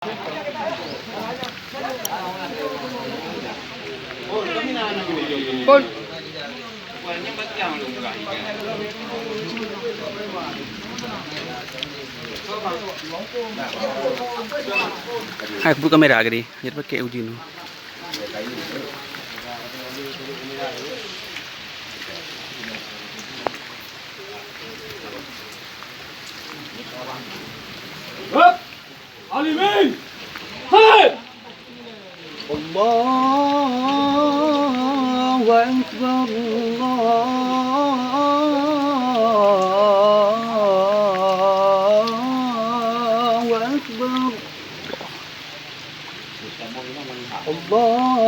Pun. Hai, buka kamera gini. Jadi pakai uji nu. Alimin! Hai! Allahu Akbar, Allahu Akbar. Allahu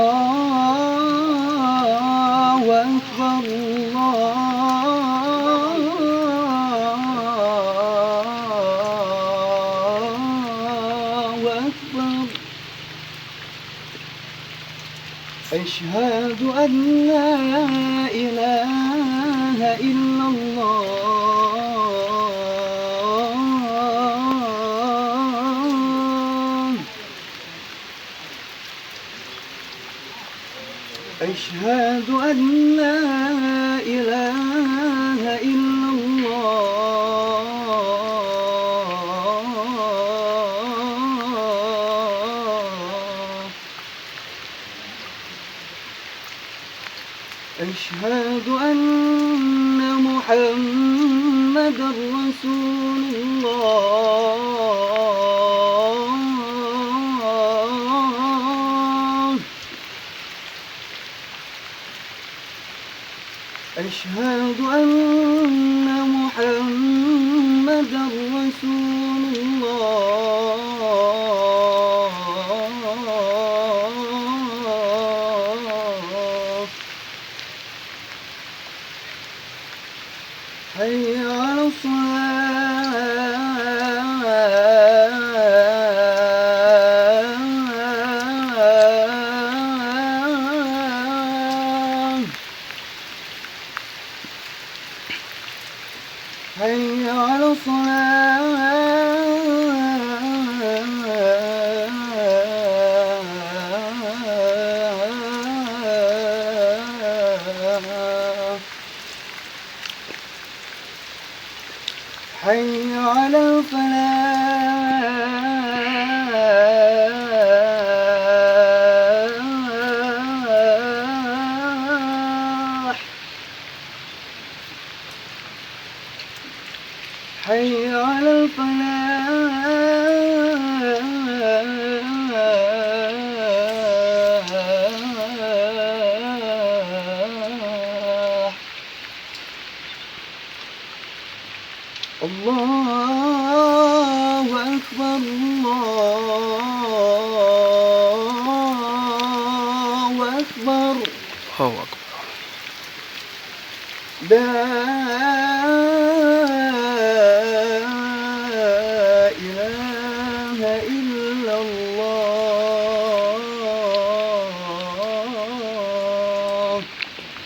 Akbar, Allahu Akbar. أشهد أن لا إله إلا الله. أشهد أن لا إله إلا الله. أشهد أن محمدًا رسول الله. أشهد أن محمدًا رسول الله. حي على الصلاة. حي على الصلاة. حي على الفلاح. حي على الفلاح. الله أكبر، الله أكبر. الله أكبر. لا إله إلا الله.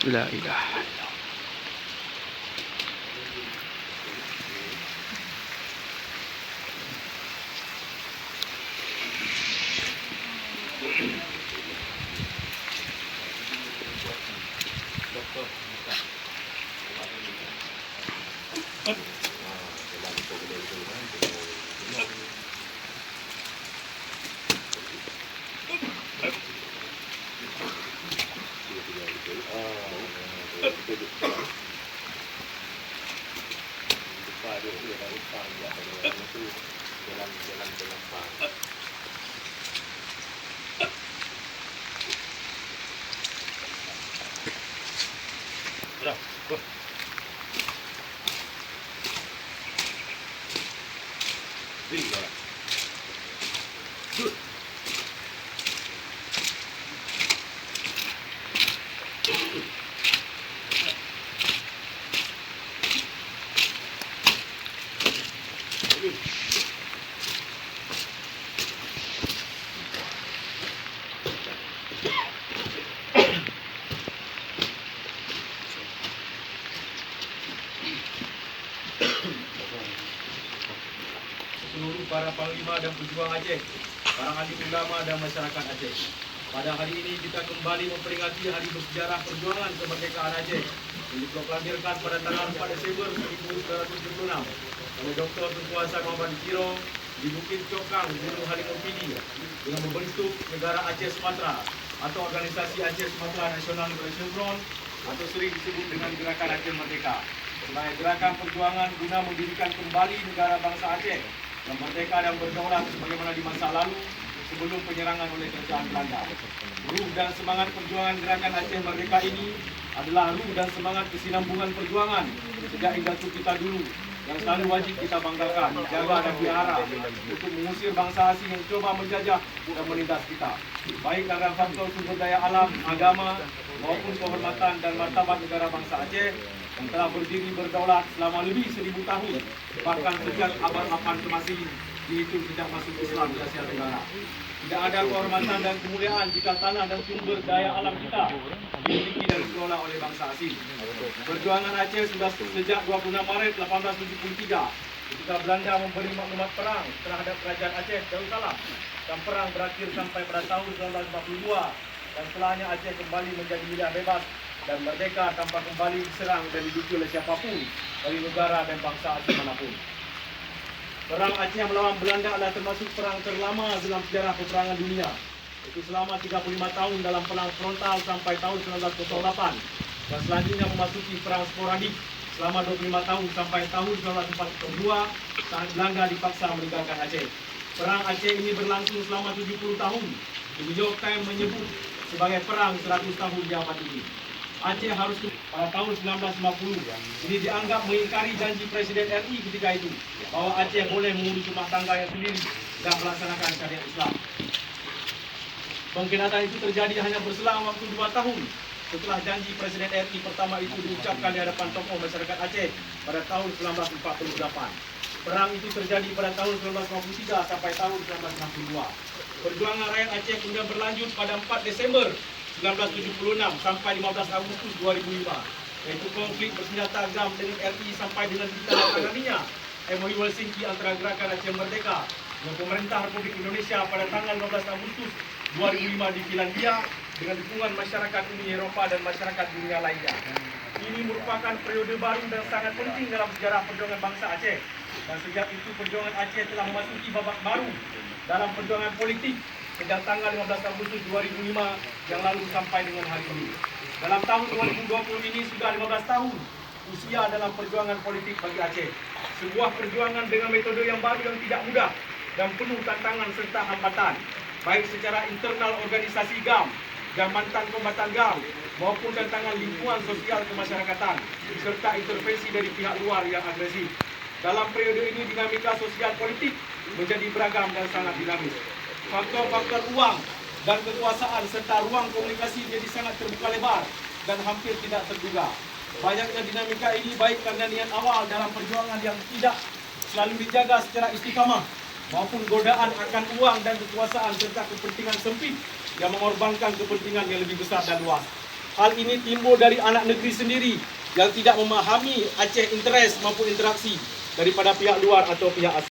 لا إله. Seluruh para panglima dan pejuang Aceh para ahli ulama dan masyarakat Aceh. Pada hari ini kita kembali memperingati hari bersejarah perjuangan kemerdekaan Aceh yang diproklamirkan pada tanggal 4 Desember 1976 oleh Dr. Tunku Muhammad Kiro di Bukit Cokang, Gunung Harimau Pidi dengan membentuk negara Aceh Sumatera atau organisasi Aceh Sumatera National Liberation Front atau sering disebut dengan Gerakan Aceh Merdeka sebagai gerakan perjuangan guna mendirikan kembali negara bangsa Aceh yang merdeka dan berdaulat sebagaimana di masa lalu sebelum penyerangan oleh kerajaan Belanda. Ruh dan semangat perjuangan Gerakan Aceh Merdeka ini adalah ruh dan semangat kesinambungan perjuangan sejak Indatu kita dulu yang selalu wajib kita banggakan, jaga dan pelihara untuk mengusir bangsa asing yang coba menjajah dan menindas kita. Baik dalam faktor sumber daya alam, agama maupun kehormatan dan martabat negara bangsa Aceh yang telah berdiri berdaulat selama lebih 1000 tahun, bahkan sejak abad 8 Masehi dihitung sejak masuk Islam di Asia Tenggara. Tidak ada kehormatan dan kemuliaan jika tanah dan sumber daya alam kita dimiliki dan dikelola oleh bangsa asing. Perjuangan Aceh sudah sejak 26 Maret 1873 ketika Belanda memberi maklumat perang terhadap kerajaan Aceh Darussalam dan perang berakhir sampai pada tahun 1942 dan setelahnya Aceh kembali menjadi wilayah bebas dan merdeka tanpa kembali diserang dan diduduki oleh siapapun dari negara dan bangsa asing manapun. Perang Aceh melawan Belanda adalah termasuk perang terlama dalam sejarah peperangan dunia. Itu selama 35 tahun dalam perang frontal sampai tahun 1908 dan selanjutnya memasuki perang sporadik selama 25 tahun sampai tahun 1942 saat Belanda dipaksa meninggalkan Aceh. Perang Aceh ini berlangsung selama 70 tahun. The New York Times menyebut sebagai perang 100 tahun di abad ini. Aceh harus pada tahun 1950 ini dianggap mengingkari janji Presiden RI ketika itu bahwa Aceh boleh mengurus rumah tangganya sendiri dan melaksanakan syariat Islam. Pengkhianatan itu terjadi hanya berselang waktu 2 tahun setelah janji Presiden RI pertama itu diucapkan di hadapan tokoh masyarakat Aceh pada tahun 1948. Perang itu terjadi pada tahun 1953 sampai tahun 1962. Perjuangan rakyat Aceh kemudian berlanjut pada 4 Desember 1976 sampai 15 Agustus 2005, yaitu konflik bersenjata agam dengan RI sampai dengan ditandatanganinya MOU Helsinki antara Gerakan Aceh Merdeka dengan pemerintah Republik Indonesia pada tanggal 15 Agustus 2005 di Finlandia dengan dukungan masyarakat Uni Eropa dan masyarakat dunia lainnya. Ini merupakan periode baru dan sangat penting dalam sejarah perjuangan bangsa Aceh. Dan sejak itu perjuangan Aceh telah memasuki babak baru dalam perjuangan politik sejak tanggal 15 Agustus 2005 yang lalu sampai dengan hari ini. Dalam tahun 2020 ini sudah 15 tahun usia dalam perjuangan politik bagi Aceh. Sebuah perjuangan dengan metode yang baru yang tidak mudah dan penuh tantangan serta hambatan, baik secara internal organisasi GAM dan mantan kombatan GAM maupun tantangan lingkungan sosial kemasyarakatan serta intervensi dari pihak luar yang agresif. Dalam periode ini dinamika sosial politik menjadi beragam dan sangat dinamis. Faktor-faktor uang dan kekuasaan serta ruang komunikasi menjadi sangat terbuka lebar dan hampir tidak terduga. Banyaknya dinamika ini baik karena niat awal dalam perjuangan yang tidak selalu dijaga secara istiqamah maupun godaan akan uang dan kekuasaan serta kepentingan sempit yang mengorbankan kepentingan yang lebih besar dan luas. Hal ini timbul dari anak negeri sendiri yang tidak memahami Aceh interest maupun interaksi daripada pihak luar atau pihak asing.